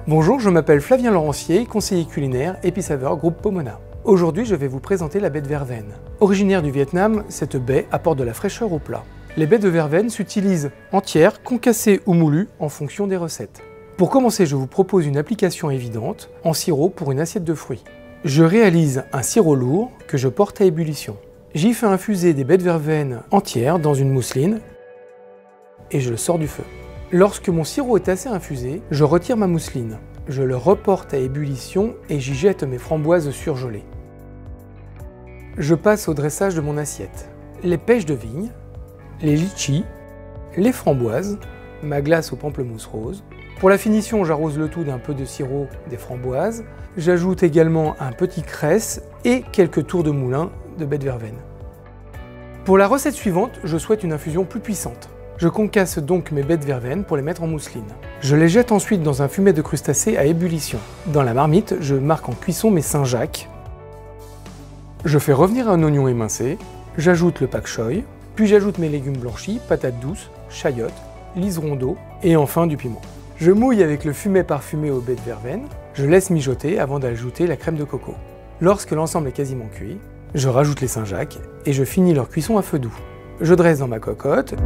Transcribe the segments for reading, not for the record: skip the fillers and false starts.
Bonjour, je m'appelle Flavien Laurancier, conseiller culinaire, épicsaveur, groupe Pomona. Aujourd'hui, je vais vous présenter la baie de verveine. Originaire du Vietnam, cette baie apporte de la fraîcheur au plat. Les baies de verveine s'utilisent entières, concassées ou moulues en fonction des recettes. Pour commencer, je vous propose une application évidente en sirop pour une assiette de fruits. Je réalise un sirop lourd que je porte à ébullition. J'y fais infuser des baies de verveine entières dans une mousseline et je le sors du feu. Lorsque mon sirop est assez infusé, je retire ma mousseline. Je le reporte à ébullition et j'y jette mes framboises surgelées. Je passe au dressage de mon assiette. Les pêches de vigne, les litchis, les framboises, ma glace au pamplemousse rose. Pour la finition, j'arrose le tout d'un peu de sirop des framboises. J'ajoute également un petit cresse et quelques tours de moulin de baies de verveine. Pour la recette suivante, je souhaite une infusion plus puissante. Je concasse donc mes baies de verveine pour les mettre en mousseline. Je les jette ensuite dans un fumet de crustacés à ébullition. Dans la marmite, je marque en cuisson mes Saint-Jacques. Je fais revenir un oignon émincé, j'ajoute le pak choy, puis j'ajoute mes légumes blanchis, patates douces, chayotes, liserons d'eau et enfin du piment. Je mouille avec le fumet parfumé aux baies de verveine, je laisse mijoter avant d'ajouter la crème de coco. Lorsque l'ensemble est quasiment cuit, je rajoute les Saint-Jacques et je finis leur cuisson à feu doux. Je dresse dans ma cocotte.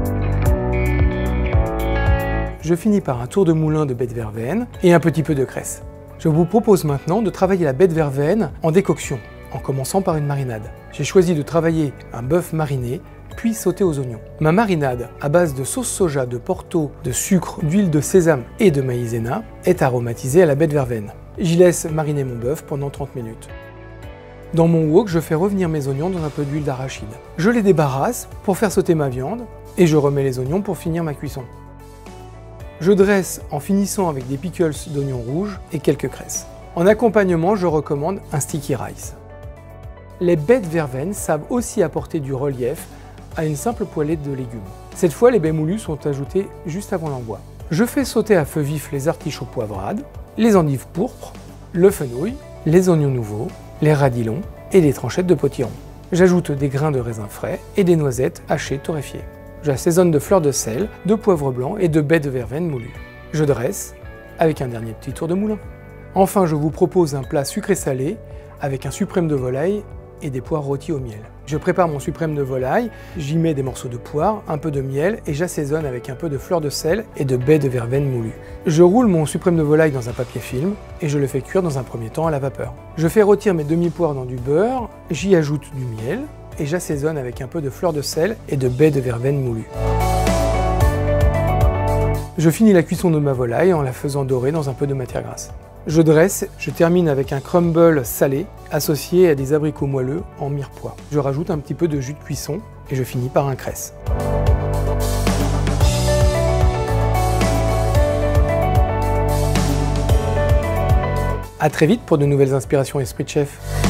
Je finis par un tour de moulin de baies de verveine et un petit peu de cresse. Je vous propose maintenant de travailler la baie de verveine en décoction, en commençant par une marinade. J'ai choisi de travailler un bœuf mariné, puis sauté aux oignons. Ma marinade, à base de sauce soja, de porto, de sucre, d'huile de sésame et de maïzena, est aromatisée à la baie de verveine. J'y laisse mariner mon bœuf pendant 30 minutes. Dans mon wok, je fais revenir mes oignons dans un peu d'huile d'arachide. Je les débarrasse pour faire sauter ma viande et je remets les oignons pour finir ma cuisson. Je dresse en finissant avec des pickles d'oignons rouges et quelques cresses. En accompagnement, je recommande un sticky rice. Les baies de verveine savent aussi apporter du relief à une simple poêlée de légumes. Cette fois, les baies moulues sont ajoutées juste avant l'envoi. Je fais sauter à feu vif les artichauts poivrades, les endives pourpres, le fenouil, les oignons nouveaux, les radilons et les tranchettes de potiron. J'ajoute des grains de raisin frais et des noisettes hachées torréfiées. J'assaisonne de fleurs de sel, de poivre blanc et de baies de verveine moulues. Je dresse avec un dernier petit tour de moulin. Enfin, je vous propose un plat sucré-salé avec un suprême de volaille et des poires rôties au miel. Je prépare mon suprême de volaille, j'y mets des morceaux de poire, un peu de miel et j'assaisonne avec un peu de fleurs de sel et de baies de verveine moulues. Je roule mon suprême de volaille dans un papier film et je le fais cuire dans un premier temps à la vapeur. Je fais rôtir mes demi-poires dans du beurre, j'y ajoute du miel et j'assaisonne avec un peu de fleurs de sel et de baies de verveine moulues. Je finis la cuisson de ma volaille en la faisant dorer dans un peu de matière grasse. Je dresse, je termine avec un crumble salé associé à des abricots moelleux en mirepoix. Je rajoute un petit peu de jus de cuisson et je finis par un cresse. A très vite pour de nouvelles inspirations Esprit de Chef.